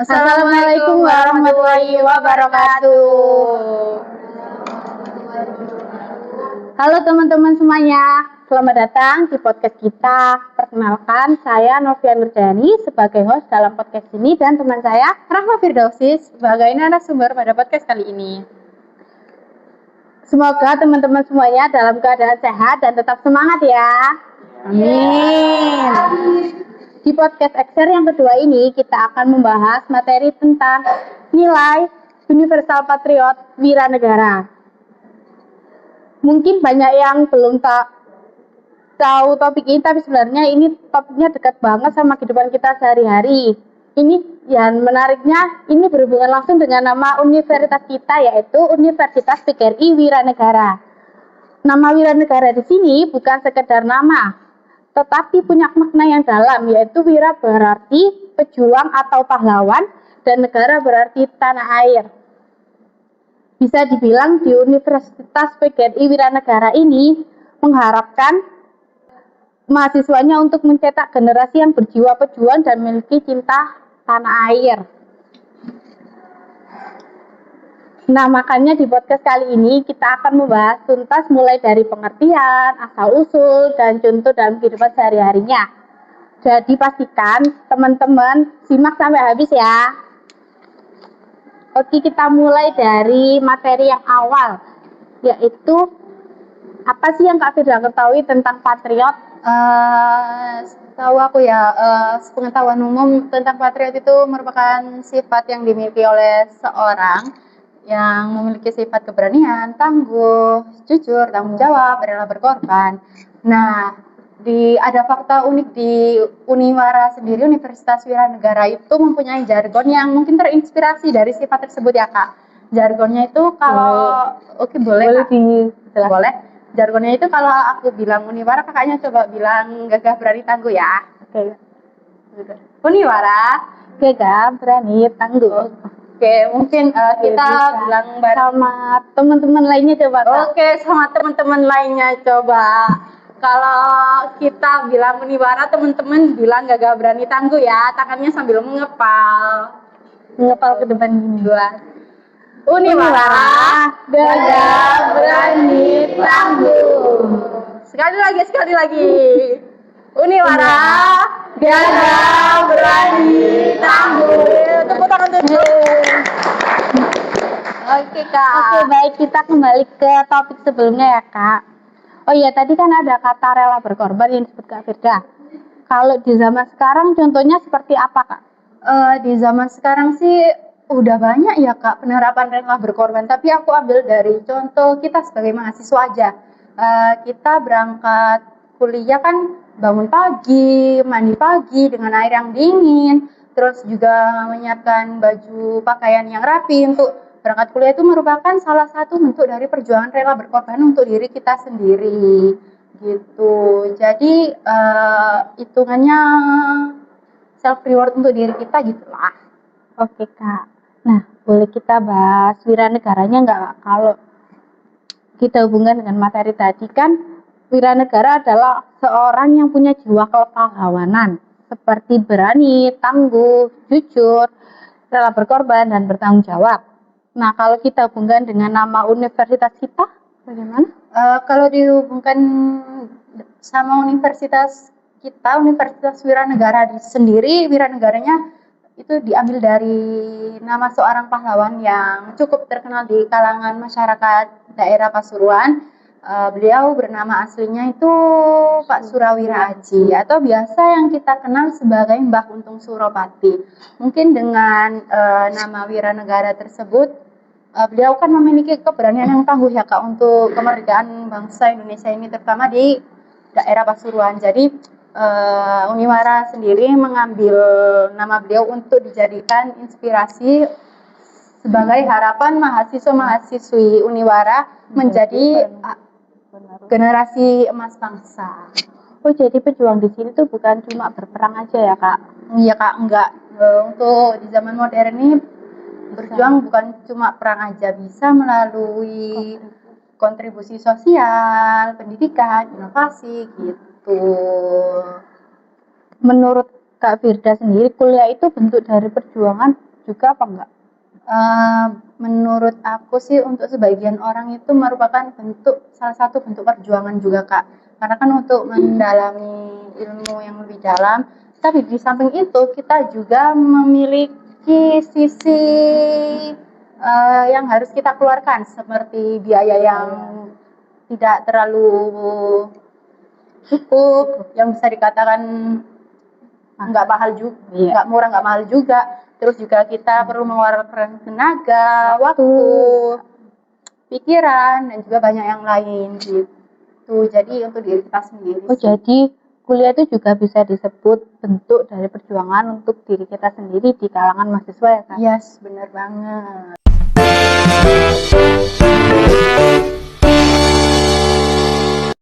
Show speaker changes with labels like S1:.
S1: Assalamualaikum warahmatullahi wabarakatuh. Halo teman-teman semuanya, selamat datang di podcast kita. Perkenalkan, saya Novia Nurjani sebagai host dalam podcast ini dan teman saya Rahma Firdausi sebagai narasumber pada podcast kali ini. Semoga teman-teman semuanya dalam keadaan sehat dan tetap semangat ya. Amin. Di podcast Exer yang kedua ini kita akan membahas materi tentang nilai Universal Patriot Wiranegara. Mungkin banyak yang belum tahu topik ini, tapi sebenarnya ini topiknya dekat banget sama kehidupan kita sehari-hari. Ini yang menariknya, ini berhubungan langsung dengan nama universitas kita, yaitu Universitas PGRI Wiranegara. Nama Wiranegara di sini bukan sekedar nama, tetapi punya makna yang dalam, yaitu wira berarti pejuang atau pahlawan dan negara berarti tanah air. Bisa dibilang di Universitas PGRI Wiranegara ini mengharapkan mahasiswanya untuk mencetak generasi yang berjiwa pejuang dan memiliki cinta tanah air. Nah, makanya di podcast kali ini kita akan membahas tuntas mulai dari pengertian, asal-usul, dan contoh dalam kehidupan sehari-harinya. Jadi pastikan teman-teman simak sampai habis ya. Oke, kita mulai dari materi yang awal, yaitu apa sih yang Kak Firda ketahui tentang patriot?
S2: Tahu aku ya, pengetahuan umum tentang patriot itu merupakan sifat yang dimiliki oleh seorang yang memiliki sifat keberanian, tangguh, jujur, tanggung jawab, rela berkorban. Nah, ada fakta unik di Uniwara sendiri, Universitas Wiranegara itu mempunyai jargon yang mungkin terinspirasi dari sifat tersebut ya Kak. Jargonnya itu kalau boleh Kak? Boleh. Jargonnya itu kalau aku bilang Uniwara, kakaknya coba bilang gagah berani tangguh ya.
S1: Oke.
S2: Uniwara,
S1: Gagah berani tangguh.
S2: Oke, mungkin kita bilang bareng
S1: sama teman-teman lainnya coba.
S2: Oke, sama teman-teman lainnya coba. Kalau kita bilang Uniwara, teman-teman bilang gagah berani tangguh ya. Tangannya sambil mengepal
S1: ke depan gini.
S2: Uniwara, gagah berani tangguh. Sekali lagi. Uniwara, gagah berani tangguh. Tepuk tangan dulu. Oke Kak.
S1: Oke, baik, kita kembali ke topik sebelumnya ya Kak. Oh iya, tadi kan ada kata rela berkorban yang disebut Kak Firda. Kalau di zaman sekarang contohnya seperti apa Kak?
S2: Di zaman sekarang sih udah banyak ya Kak penerapan rela berkorban. Tapi aku ambil dari contoh kita sebagai mahasiswa aja. Kita berangkat kuliah kan bangun pagi, mandi pagi dengan air yang dingin, terus juga menyiapkan baju pakaian yang rapi untuk berangkat kuliah. Itu merupakan salah satu bentuk dari perjuangan rela berkorban untuk diri kita sendiri gitu. Jadi hitungannya self reward untuk diri kita gitulah.
S1: Oke Kak. Nah, boleh kita bahas wiranegaranya nggak Kak? Kalau kita hubungkan dengan materi tadi kan, wiranegara adalah seorang yang punya jiwa kepahlawanan, seperti berani, tangguh, jujur, rela berkorban, dan bertanggung jawab. Nah, kalau kita hubungkan dengan nama universitas kita, bagaimana?
S2: Kalau dihubungkan sama universitas kita, Universitas Wiranegara sendiri, wiranegaranya itu diambil dari nama seorang pahlawan yang cukup terkenal di kalangan masyarakat daerah Pasuruan. Beliau bernama aslinya itu Pak Surawira Aji, atau biasa yang kita kenal sebagai Mbah Untung Suropati. Mungkin dengan nama Wiranegara tersebut, beliau kan memiliki keberanian yang tangguh ya Kak untuk kemerdekaan bangsa Indonesia ini, terutama di daerah Pasuruan. Jadi Uniwara sendiri mengambil nama beliau untuk dijadikan inspirasi sebagai harapan mahasiswa-mahasiswi Uniwara menjadi generasi emas bangsa.
S1: Oh, jadi pejuang di sini tuh bukan cuma berperang aja ya Kak?
S2: Iya Kak, enggak. Untuk di zaman modern ini berjuang bukan cuma perang aja, bisa melalui kontribusi sosial, pendidikan, inovasi gitu.
S1: Menurut Kak Firda sendiri, kuliah itu bentuk dari perjuangan juga apa enggak?
S2: Menurut aku sih untuk sebagian orang itu merupakan salah satu bentuk perjuangan juga Kak. Karena kan untuk mendalami ilmu yang lebih dalam, tapi di samping itu kita juga memiliki sisi yang harus kita keluarkan seperti biaya yang tidak terlalu cukup, yang bisa dikatakan nggak mahal juga, nggak murah nggak mahal juga. Terus juga kita perlu mengeluarkan tenaga, waktu, pikiran, dan juga banyak yang lain gitu. Jadi untuk diri kita sendiri.
S1: Jadi kuliah itu juga bisa disebut bentuk dari perjuangan untuk diri kita sendiri di kalangan mahasiswa ya Kak?
S2: Yes, benar banget.